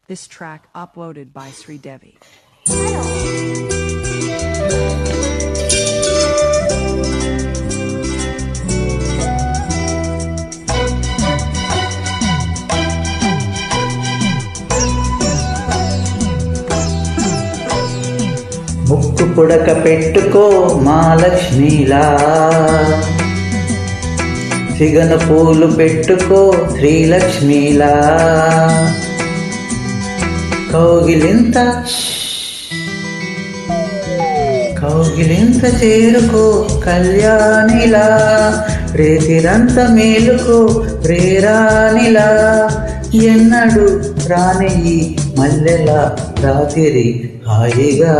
This track uploaded by Sri Devi. ముక్కు పుడక పెట్టుకో మహాలక్ష్మిలా, సిగన పూలు పెట్టుకో శ్రీలక్ష్మిలా, కౌగిలింత చేరుకో కళ్యాణిలా, రేతిరంత మేలుకో రేరానిలా, ఎన్నడు రాని ఈ మల్లెల రాత్రి హాయిగా.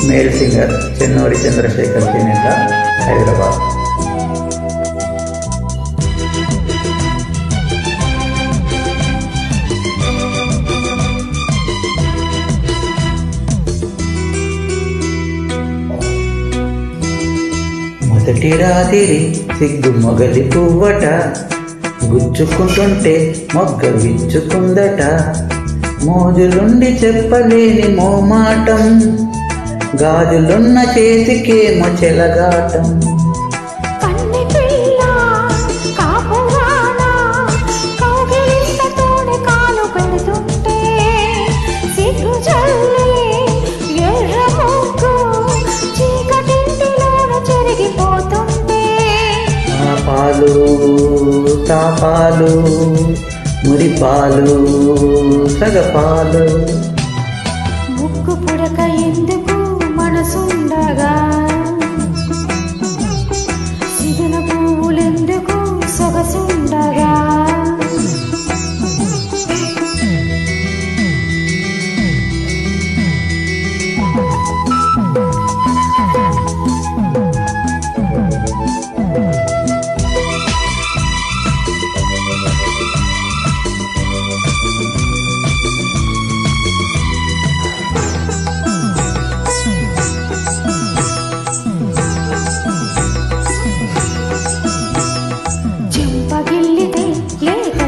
మేల్ సింగర్ చెన్నూరి చంద్రశేఖర్ చేనేత, హైదరాబాద్. మొదటి రాత్రి సిగ్గు మొగలి పువ్వట, గుచ్చుకుంటుంటే మొగ్గ విచ్చుకుందట, మోజులుండి చెప్పలేని మోమాటం, గాజులున్న చేతికేమో చెలగాటం. పాలు తాపాలు మురిపాలు సగపాలు, ముక్కు పుడక ఎందుకు మనసుండగా, సిగన పువ్వులెందుకు సొగసుండగా.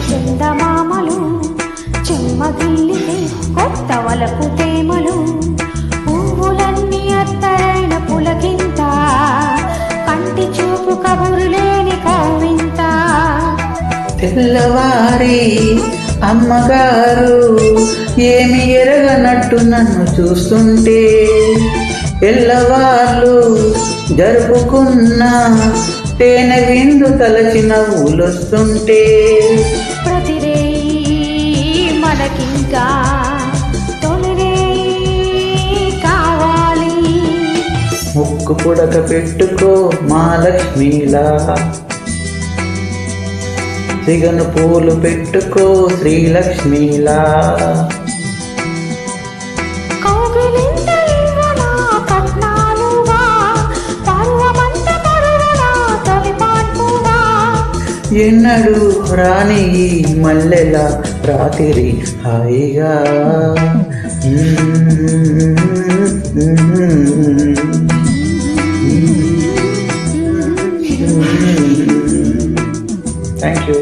చందమామలు చెమ్మగిల్లితే కొత్త వలపు తేమలు, పువ్వులన్నీ అత్తరైన పులకింత, కంటి చూపు కబురు లేని కవింత. తెల్లవారి అమ్మగారు ఏమి ఎరగనట్టు నన్ను చూస్తుంటే, తెల్లవార్లు జరుపుకున్న తేనె విందు తలచి నవ్వులొస్తుంటే, ప్రతిరే మనకింకా తొలిరే కావాలి. ముక్కు పుడక పెట్టుకో మహాలక్ష్మిలా, సిగను పూలు పెట్టుకో శ్రీలక్ష్మిలా, ఎన్నడు రాని ఈ మల్లెల రాత్రి హాయిగా. Thank you.